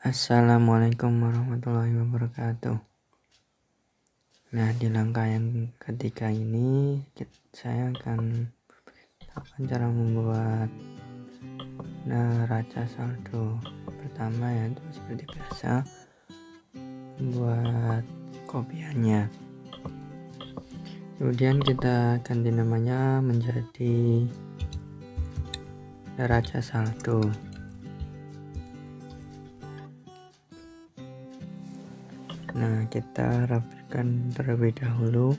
Assalamualaikum warahmatullahi wabarakatuh. Nah, di langkah yang ketiga ini saya akan cara membuat neraca saldo. Pertama yaitu seperti biasa membuat kopiannya. Kemudian kita ganti namanya menjadi neraca saldo. Nah, kita rapikan terlebih dahulu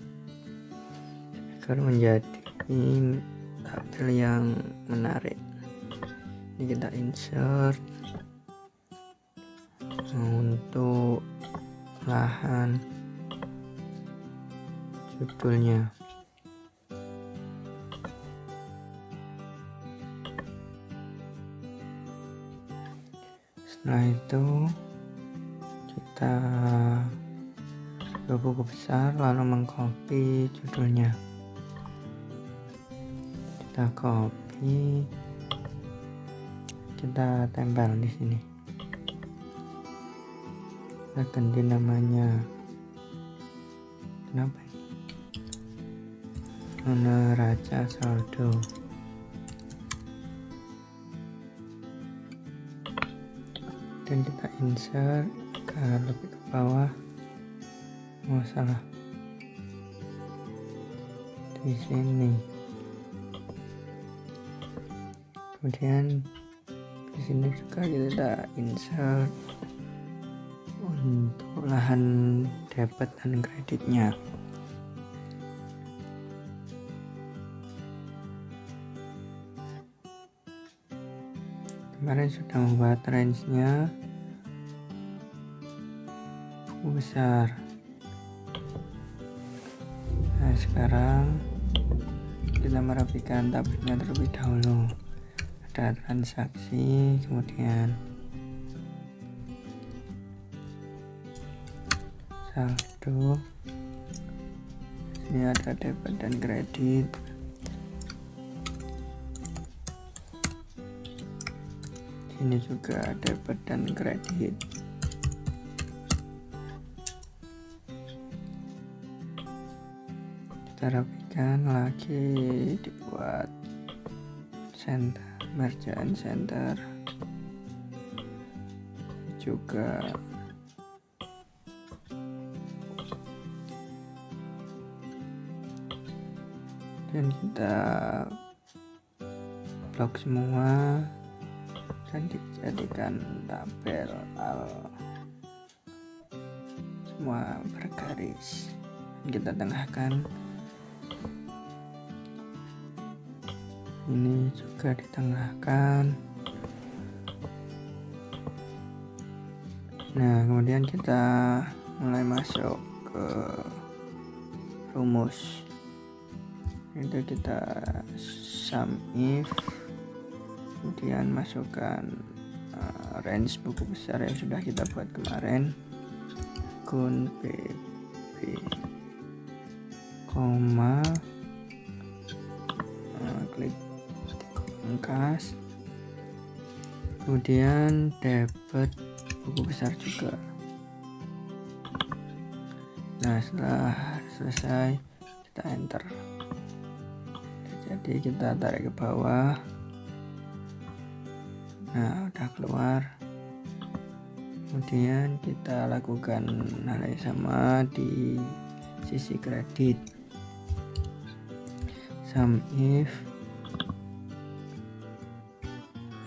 agar menjadi tabel yang menarik. Ini kita insert untuk lahan judulnya. Setelah itu kita ke buku besar lalu mengcopy judulnya. Kita copy, kita tempel di sini. Kita ganti namanya. Kenapa ini? Neraca saldo. Dan kita insert ke lebih ke bawah. Salah di sini. Kemudian di sini juga kita insert untuk lahan debit dan kreditnya. Kemarin sudah membuat range-nya besar. Nah, sekarang kita merapikan tabelnya terlebih dahulu. Ada transaksi, kemudian saldo. Ini ada debit dan kredit. Ini juga debit dan kredit. Kita rapikan lagi, dibuat center, merchant center juga. Dan kita blok semua dan dijadikan tabel semua bergaris. Kita tengahkan. Ini juga ditengahkan. Nah, kemudian kita mulai masuk ke rumus. Itu kita sum if, kemudian masukkan range buku besar yang sudah kita buat kemarin, kun pp, koma, klik angkas, kemudian debit buku besar juga. Nah, setelah selesai kita enter. Jadi kita tarik ke bawah. Nah, udah keluar. Kemudian kita lakukan hal yang sama di sisi kredit. Sum if,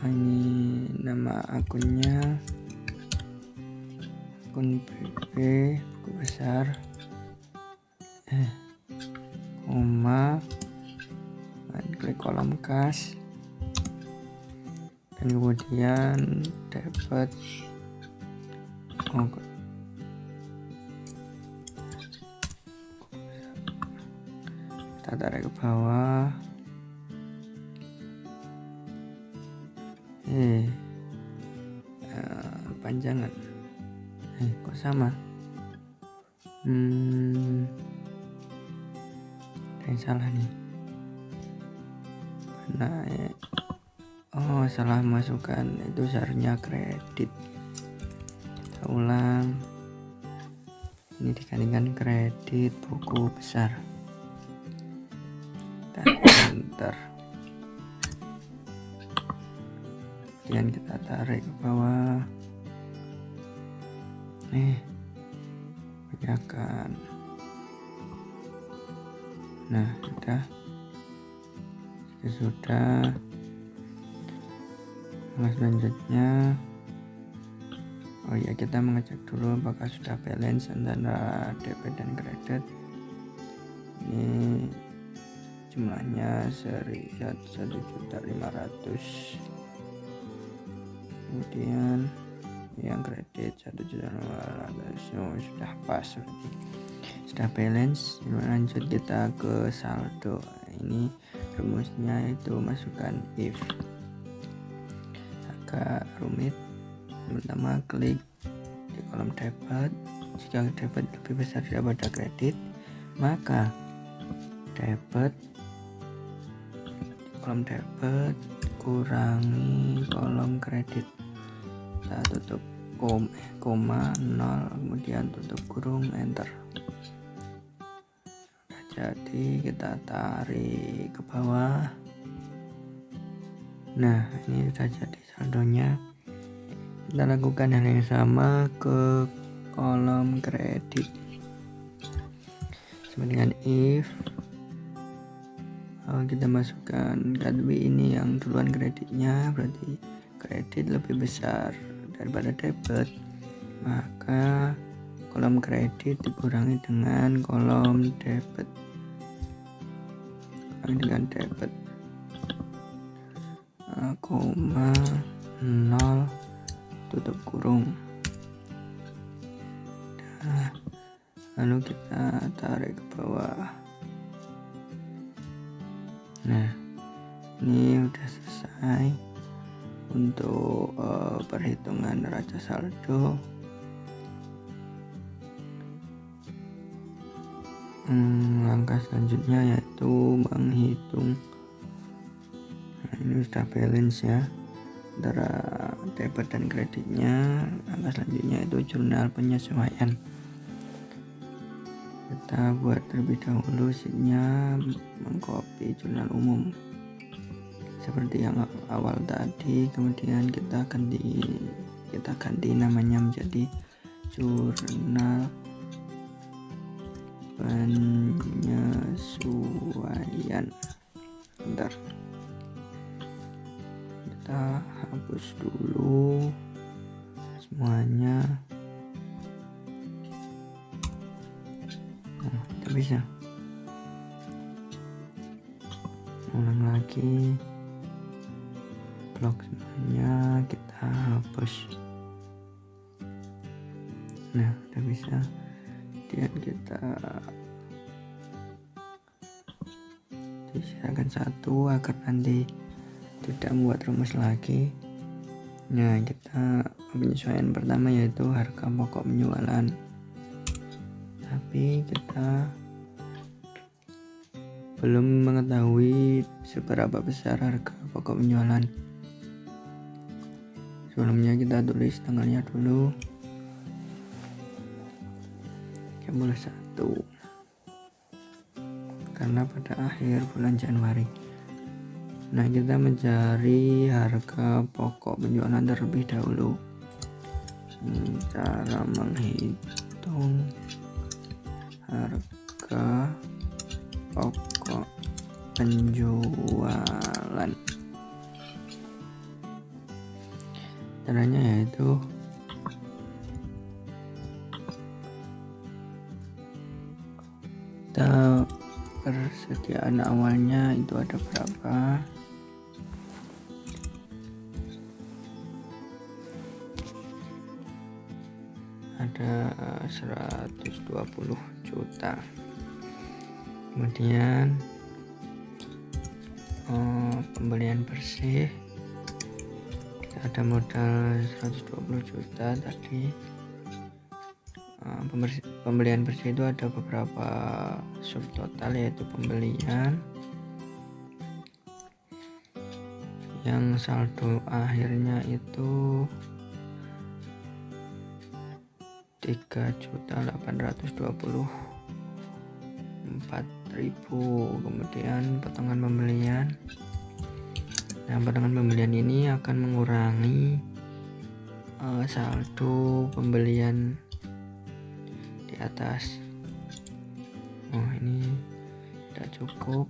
ini nama akunnya, akun BB buku besar, koma, dan klik kolom kas, dan kemudian debit. Kita tarik ke bawah. Panjangan. Kok sama? Ada yang salah nih. Nah, salah masukkan, itu seharusnya kredit. kita ulang. Ini dikalikan kredit buku besar. Dan enter. Kemudian kita tarik ke bawah. Banyakkan. Nah, sudah. Jika sudah, selanjutnya kita mengecek dulu apakah sudah balance antara debit dan kredit. Ini jumlahnya 1.500.000. Kemudian yang kredit 1.500.000 sudah pas, berarti sudah balance. Lanjut kita ke saldo. Ini rumusnya itu masukkan if. Agak rumit. Pertama klik di kolom debit. Jika debit lebih besar daripada kredit, maka debit kolom debit kurangi kolom kredit. Kita tutup koma 0, kemudian tutup kurung, enter. Sudah jadi, kita tarik ke bawah. Nah, ini sudah jadi saldonya. Kita lakukan hal yang sama ke kolom kredit. Sama dengan if, kita masukkan kategori ini yang duluan kreditnya, berarti kredit lebih besar daripada debit, maka kolom kredit dikurangi dengan kolom debit. Dengan debit koma 0, tutup kurung. Nah, lalu kita tarik ke bawah. Nah, ini udah selesai untuk perhitungan neraca saldo. Langkah selanjutnya yaitu menghitung. Nah, ini sudah balance ya antara debit dan kreditnya. Langkah selanjutnya itu jurnal penyesuaian. Kita buat terlebih dahulu sheetnya, mengcopy jurnal umum seperti yang awal tadi. Kemudian kita ganti namanya menjadi jurnal penyesuaian. Bentar, kita hapus dulu semuanya. Kita bisa ulang lagi, blok semuanya kita hapus. Nah, udah bisa. Kemudian kita sisakan satu agar nanti tidak membuat rumus lagi. Nah, kita penyesuaian pertama yaitu harga pokok penjualan, tapi kita belum mengetahui seberapa besar harga pokok penjualan. Sebelumnya kita tulis tanggalnya dulu, 31, karena pada akhir bulan Januari. Nah, kita mencari harga pokok penjualan terlebih dahulu. Cara menghitung harga pokok penjualan, caranya yaitu kita persediaan awalnya itu ada berapa, ada 120 juta. Kemudian pembelian bersih, ada modal 120 juta tadi. Pembelian bersih itu ada beberapa subtotal, yaitu pembelian yang saldo akhirnya itu 3.824.000. Kemudian potongan pembelian. Nah, potongan pembelian ini akan mengurangi saldo pembelian di atas. Oh, ini tidak cukup,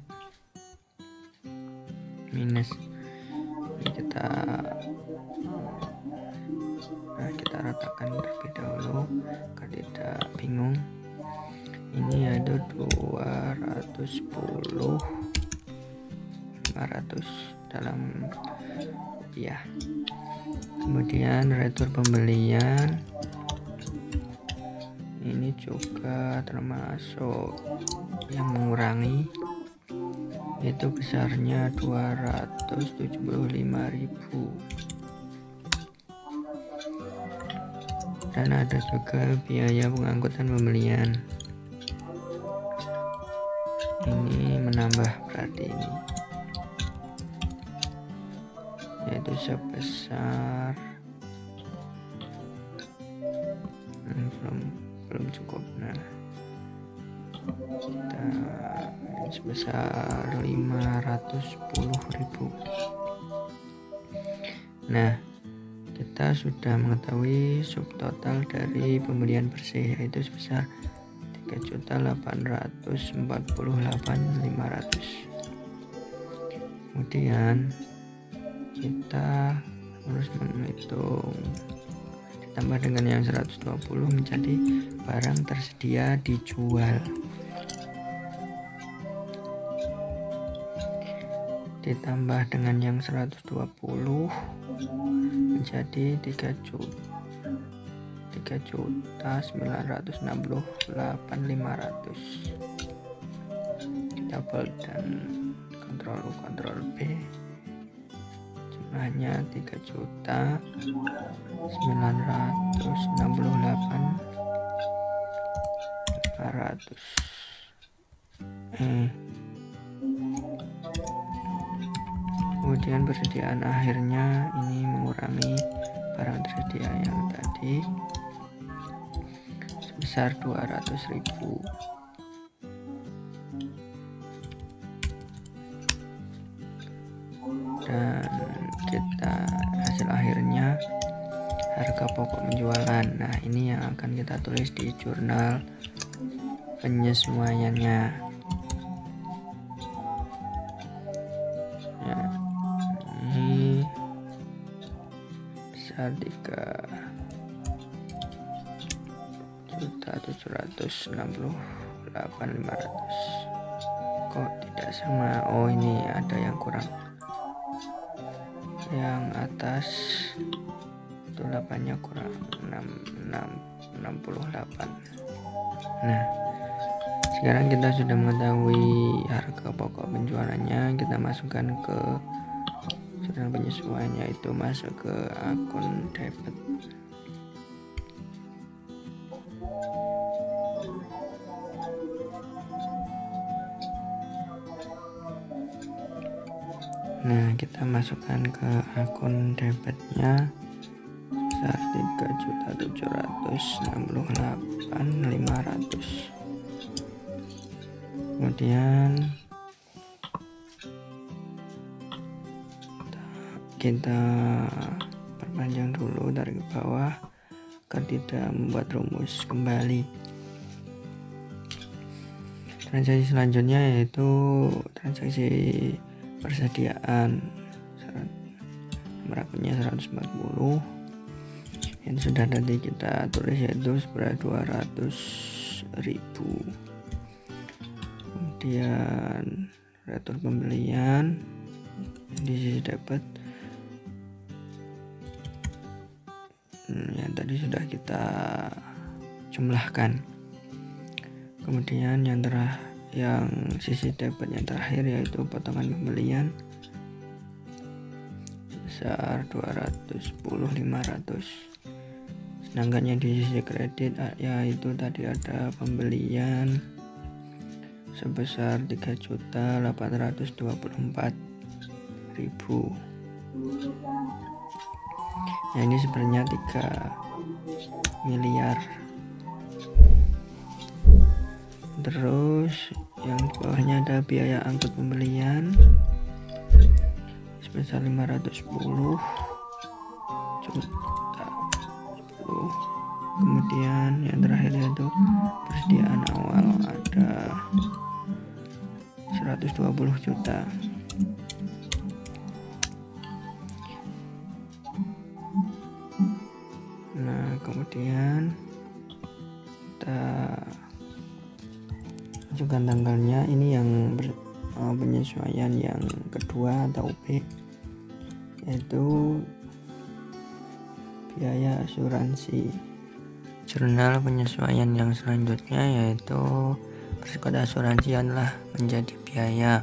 minus. Ini kita ratakan terlebih dahulu agar tidak bingung. Ini ada 210 500 dalam rupiah. Kemudian retur pembelian ini juga termasuk yang mengurangi, itu besarnya 275.000. Dan ada juga biaya pengangkutan pembelian, ini menambah berarti ini, yaitu sebesar belum cukup. Nah, kita sebesar 510.000. Nah, kita sudah mengetahui subtotal dari pembelian bersih, yaitu sebesar 3.848.500. Kemudian kita harus menghitung ditambah dengan yang 120 menjadi barang tersedia dijual. Ditambah dengan yang 120 menjadi 3.968.500. Kita double dan kontrol B, jumlahnya 3.968.500. Kemudian persediaan akhirnya ini mengurangi barang tersedia yang tadi sebesar 200.000. Dan kita hasil akhirnya harga pokok penjualan. Nah, ini yang akan kita tulis di jurnal penyesuaiannya. Ya, ini besar 3.768.500. Kok tidak sama? Oh, ini ada yang kurang. Yang atas itu 8-nya kurang, 68. Nah, sekarang kita sudah mengetahui harga pokok penjualannya. Kita masukkan ke jurnal penyesuaian, yaitu masuk ke akun debit. Nah, kita masukkan ke akun debitnya sebesar 3.768.500. Kemudian kita perpanjang dulu dari bawah agar tidak membuat rumus kembali. Transaksi selanjutnya yaitu transaksi persediaan. Nomor akunnya 140 yang sudah tadi kita tulis, yaitu seberat 200.000. Kemudian retur pembelian di sisi debit yang tadi sudah kita jumlahkan. Kemudian yang sisi debit yang terakhir yaitu potongan pembelian sebesar 210.500. Sedangkan yang di sisi kredit yaitu tadi ada pembelian sebesar 3.824.000. Nah, ini sebenarnya 3 miliar Terus yang di bawahnya ada biaya angkut pembelian sebesar 510 juta 10. Kemudian yang terakhir yaitu persediaan awal ada 120 juta. Nah, kemudian kita masukkan tanggalnya. Ini yang penyesuaian yang kedua atau B, yaitu biaya asuransi. Jurnal penyesuaian yang selanjutnya yaitu persekot asuransi adalah menjadi biaya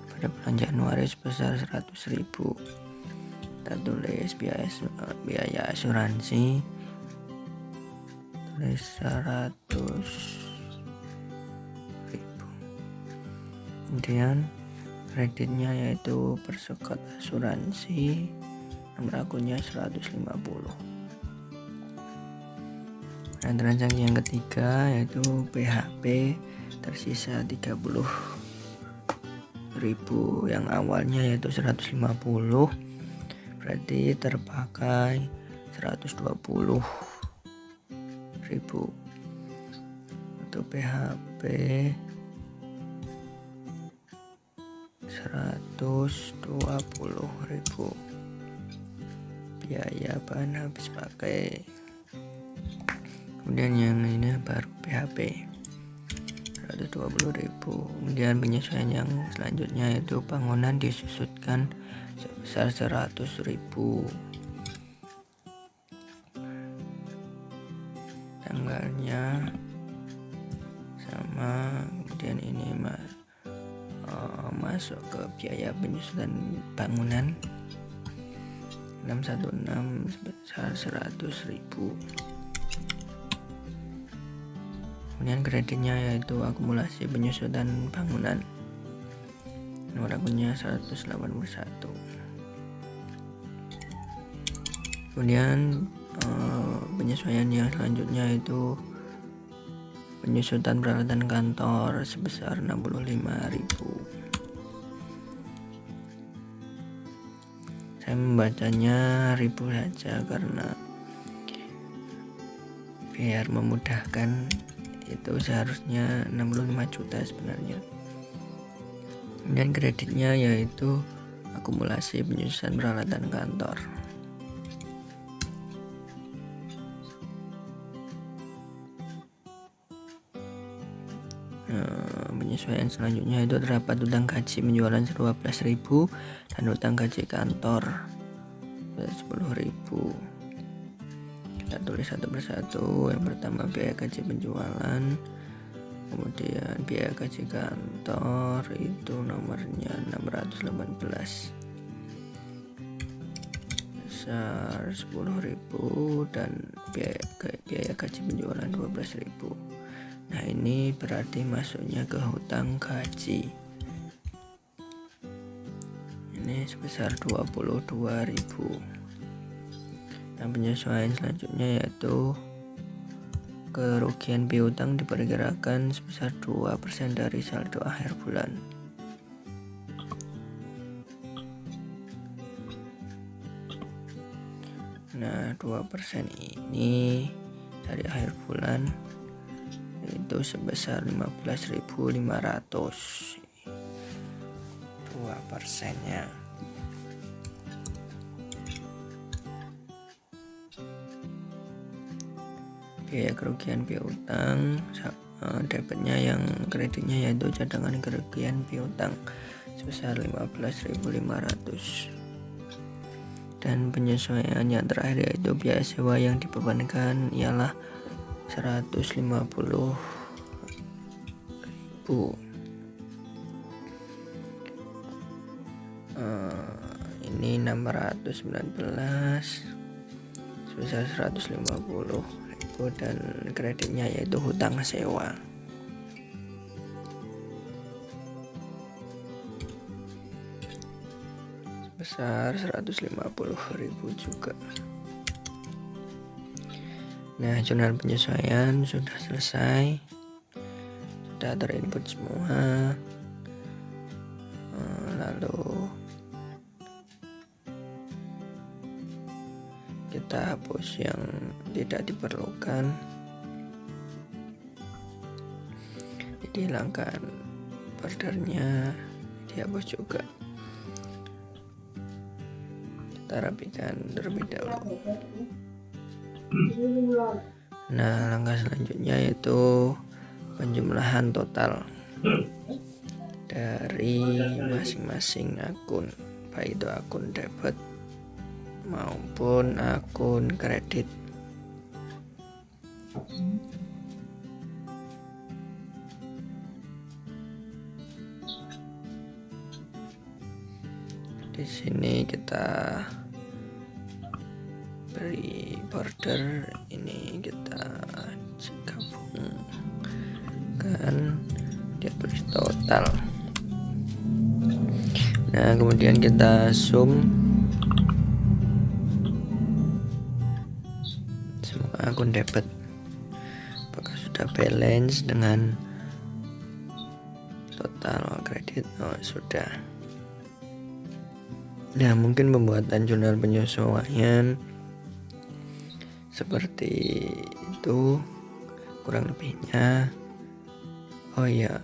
pada bulan Januari sebesar 100.000. Kita tulis biaya asuransi, tulis 100.000. Kemudian kreditnya yaitu persekot asuransi, nomor akunnya 150. Nah, transaksi yang ketiga yaitu PHP tersisa 30.000 yang awalnya yaitu 150, berarti terpakai 120.000 untuk PHP 120.000. Biaya bahan habis pakai. Kemudian yang ini baru PHP 120.000. Kemudian penyesuaian yang selanjutnya yaitu bangunan disusutkan sebesar 100.000. Tanggalnya sama. Kemudian ini masuk ke biaya penyusutan bangunan 616 sebesar 100.000. Kemudian kreditnya yaitu akumulasi penyusutan bangunan, nomor akunnya 181. Kemudian penyesuaian yang selanjutnya yaitu penyusutan peralatan kantor sebesar 65.000. Saya membacanya 1.000 saja karena biar memudahkan. Itu seharusnya 65 juta sebenarnya. Kemudian kreditnya yaitu akumulasi penyusutan peralatan kantor. Penyesuaian selanjutnya itu terdapat utang gaji penjualan 12.000 dan utang gaji kantor 10.000. Kita tulis satu persatu. Yang pertama biaya gaji penjualan, kemudian biaya gaji kantor itu nomornya 618 besar 10.000 dan biaya gaji penjualan 12.000. Nah, ini berarti masuknya ke hutang gaji. Ini sebesar 22.000. Nah, penyesuaian selanjutnya yaitu kerugian piutang diperkirakan sebesar 2% dari saldo akhir bulan. Nah, 2% ini dari akhir bulan itu sebesar 15.500. 2%-nya. Biaya kerugian piutang, debitnya yang kreditnya yaitu cadangan kerugian piutang sebesar 15.500. Dan penyesuaian yang terakhir yaitu biaya sewa yang dibebankan ialah 150.000. Ini 619 sebesar 150.000 dan kreditnya yaitu hutang sewa. Sebesar 150.000 juga. Nah, jurnal penyesuaian sudah selesai. Sudah sudah terinput semua. Lalu kita hapus yang tidak diperlukan, dihilangkan bordernya, dihapus juga. Kita rapikan terlebih dahulu. Nah, langkah selanjutnya yaitu penjumlahan total dari masing-masing akun, baik itu akun debit maupun akun kredit. Di sini kita beri border, ini kita gabungkan, dia tulis total. Nah, kemudian kita zoom semua akun debit, apakah sudah balance dengan total kredit. Oh, sudah. Nah, mungkin pembuatan jurnal penyesuaian seperti itu kurang lebihnya. Oh ya,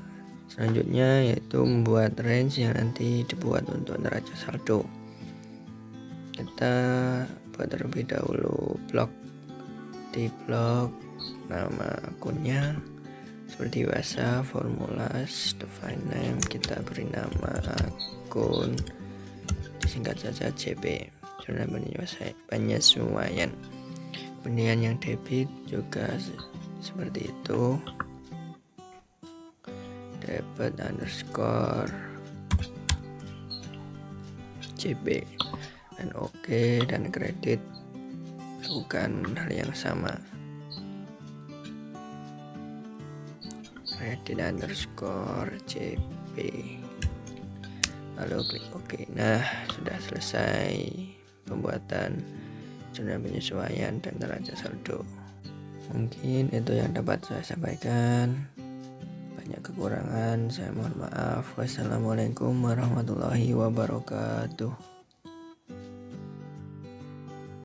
selanjutnya yaitu membuat range yang nanti dibuat untuk neraca saldo. Kita buat terlebih dahulu blok. Di blok nama akunnya seperti biasa, formulas, define name, kita beri nama akun, disingkat saja JP, jurnal penyesuaian. Kemudian yang debit juga seperti itu, debit underscore JP, dan oke. Dan kredit lakukan hal yang sama, kredit underscore JP, lalu klik OK. Nah, sudah selesai pembuatan jurnal penyesuaian dan neraca saldo. Mungkin itu yang dapat saya sampaikan. Banyak kekurangan, saya mohon maaf. Wassalamualaikum warahmatullahi wabarakatuh.